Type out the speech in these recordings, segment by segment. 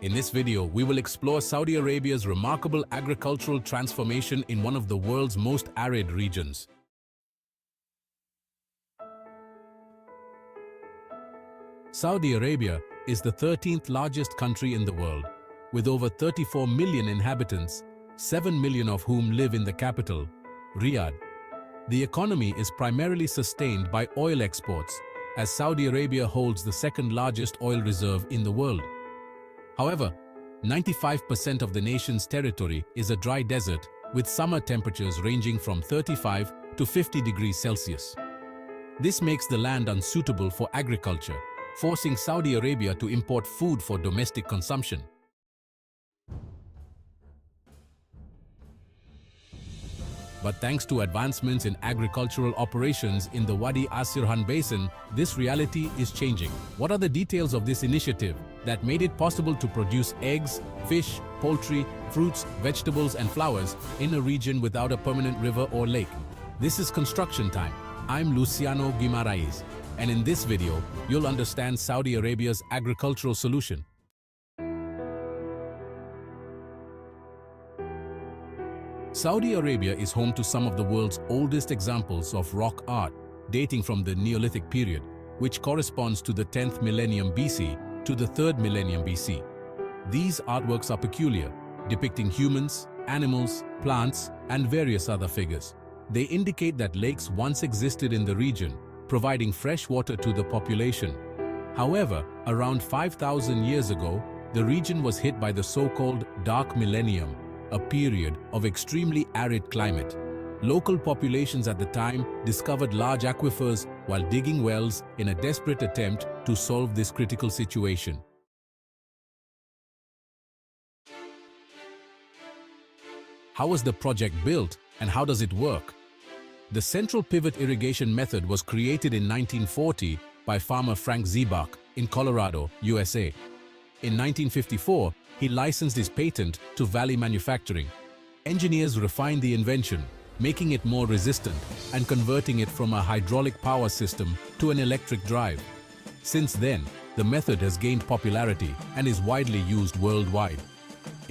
In this video, we will explore Saudi Arabia's remarkable agricultural transformation in one of the world's most arid regions. Saudi Arabia is the 13th largest country in the world, with over 34 million inhabitants, 7 million of whom live in the capital, Riyadh. The economy is primarily sustained by oil exports, as Saudi Arabia holds the second largest oil reserve in the world. However, 95% of the nation's territory is a dry desert, with summer temperatures ranging from 35 to 50 degrees Celsius. This makes the land unsuitable for agriculture, forcing Saudi Arabia to import food for domestic consumption. But thanks to advancements in agricultural operations in the Wadi As-Sirhan Basin, this reality is changing. What are the details of this initiative that made it possible to produce eggs, fish, poultry, fruits, vegetables, and flowers in a region without a permanent river or lake? This is Construction Time. I'm Luciano Guimaraes, and in this video, you'll understand Saudi Arabia's agricultural solution. Saudi Arabia is home to some of the world's oldest examples of rock art, dating from the Neolithic period, which corresponds to the 10th millennium BC to the 3rd millennium BC. These artworks are peculiar, depicting humans, animals, plants, and various other figures. They indicate that lakes once existed in the region, providing fresh water to the population. However, around 5,000 years ago, the region was hit by the so-called Dark Millennium, a period of extremely arid climate. Local populations at the time discovered large aquifers while digging wells in a desperate attempt to solve this critical situation. How was the project built and how does it work? The central pivot irrigation method was created in 1940 by farmer Frank Ziebach in Colorado, USA. In 1954, he licensed his patent to Valley Manufacturing. Engineers refined the invention, making it more resistant and converting it from a hydraulic power system to an electric drive. Since then, the method has gained popularity and is widely used worldwide.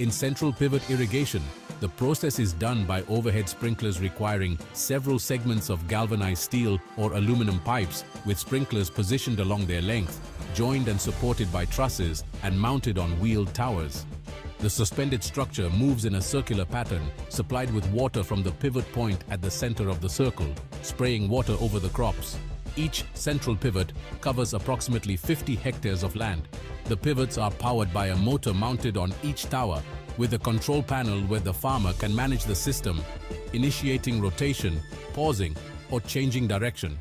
In central pivot irrigation, the process is done by overhead sprinklers requiring several segments of galvanized steel or aluminum pipes with sprinklers positioned along their length, joined and supported by trusses and mounted on wheeled towers. The suspended structure moves in a circular pattern, supplied with water from the pivot point at the center of the circle, spraying water over the crops. Each central pivot covers approximately 50 hectares of land. The pivots are powered by a motor mounted on each tower, with a control panel where the farmer can manage the system, initiating rotation, pausing, or changing direction.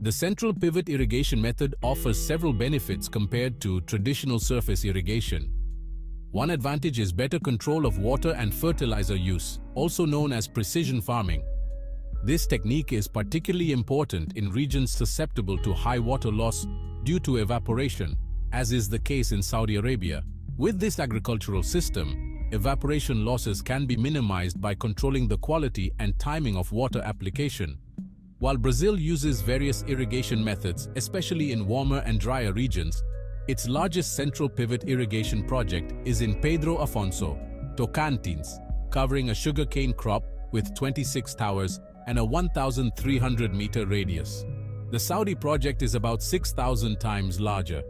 The central pivot irrigation method offers several benefits compared to traditional surface irrigation. One advantage is better control of water and fertilizer use, also known as precision farming. This technique is particularly important in regions susceptible to high water loss due to evaporation, as is the case in Saudi Arabia. With this agricultural system, evaporation losses can be minimized by controlling the quality and timing of water application. While Brazil uses various irrigation methods, especially in warmer and drier regions, its largest central pivot irrigation project is in Pedro Afonso, Tocantins, covering a sugarcane crop with 26 towers and a 1,300-meter radius. The Saudi project is about 6,000 times larger.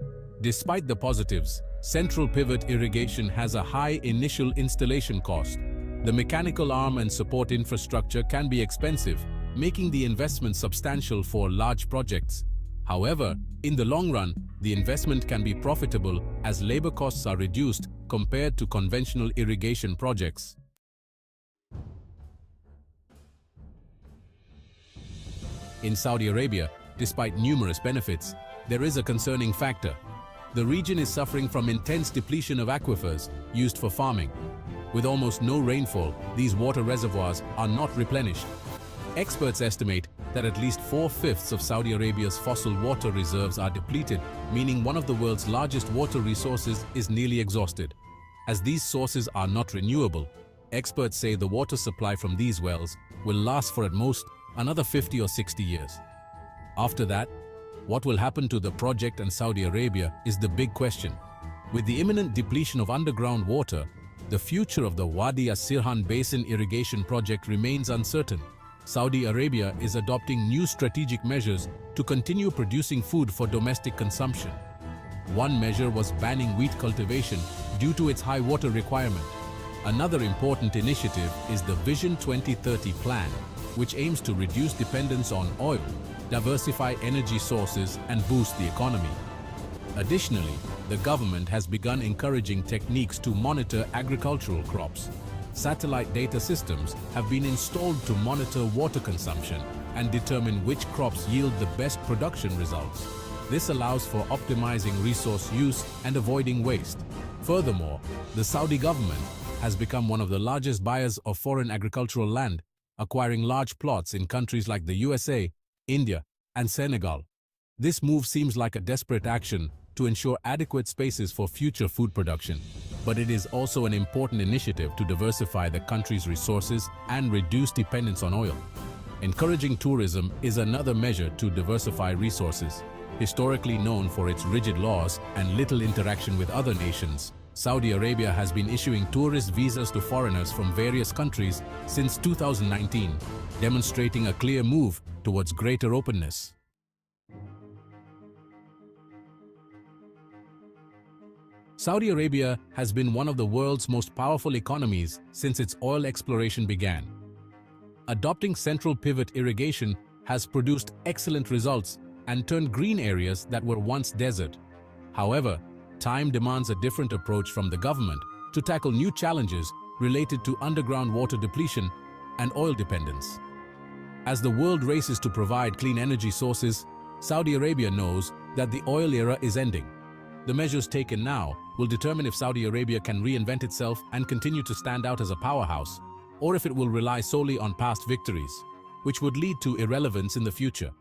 Despite the positives, central pivot irrigation has a high initial installation cost. The mechanical arm and support infrastructure can be expensive, making the investment substantial for large projects. However, in the long run, the investment can be profitable as labor costs are reduced compared to conventional irrigation projects. In Saudi Arabia, despite numerous benefits, there is a concerning factor. The region is suffering from intense depletion of aquifers used for farming. With almost no rainfall, these water reservoirs are not replenished. Experts estimate that at least 4/5 of Saudi Arabia's fossil water reserves are depleted, meaning one of the world's largest water resources is nearly exhausted. As these sources are not renewable, experts say the water supply from these wells will last for at most another 50 or 60 years. After that, What will happen to the project and Saudi Arabia is the big question. With the imminent depletion of underground water, the future of the Wadi As-Sirhan Basin irrigation project remains uncertain. Saudi Arabia is adopting new strategic measures to continue producing food for domestic consumption. One measure was banning wheat cultivation due to its high water requirement. Another important initiative is the Vision 2030 plan, which aims to reduce dependence on oil, diversify energy sources, and boost the economy. Additionally, the government has begun encouraging techniques to monitor agricultural crops. Satellite data systems have been installed to monitor water consumption and determine which crops yield the best production results. This allows for optimizing resource use and avoiding waste. Furthermore, the Saudi government has become one of the largest buyers of foreign agricultural land, acquiring large plots in countries like the USA, India, and Senegal. This move seems like a desperate action to ensure adequate spaces for future food production, but it is also an important initiative to diversify the country's resources and reduce dependence on oil. Encouraging tourism is another measure to diversify resources. Historically known for its rigid laws and little interaction with other nations, Saudi Arabia has been issuing tourist visas to foreigners from various countries since 2019, demonstrating a clear move towards greater openness. Saudi Arabia has been one of the world's most powerful economies since its oil exploration began. Adopting central pivot irrigation has produced excellent results and turned green areas that were once desert. However, time demands a different approach from the government to tackle new challenges related to underground water depletion and oil dependence. As the world races to provide clean energy sources, Saudi Arabia knows that the oil era is ending. The measures taken now will determine if Saudi Arabia can reinvent itself and continue to stand out as a powerhouse, or if it will rely solely on past victories, which would lead to irrelevance in the future.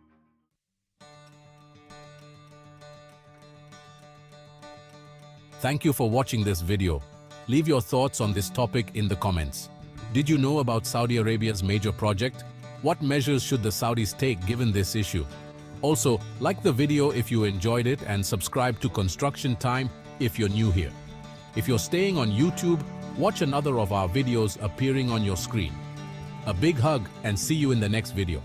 Thank you for watching this video. Leave your thoughts on this topic in the comments. Did you know about Saudi Arabia's major project? What measures should the Saudis take given this issue? Also, like the video if you enjoyed it and subscribe to Construction Time if you're new here. If you're staying on YouTube, watch another of our videos appearing on your screen. A big hug and see you in the next video.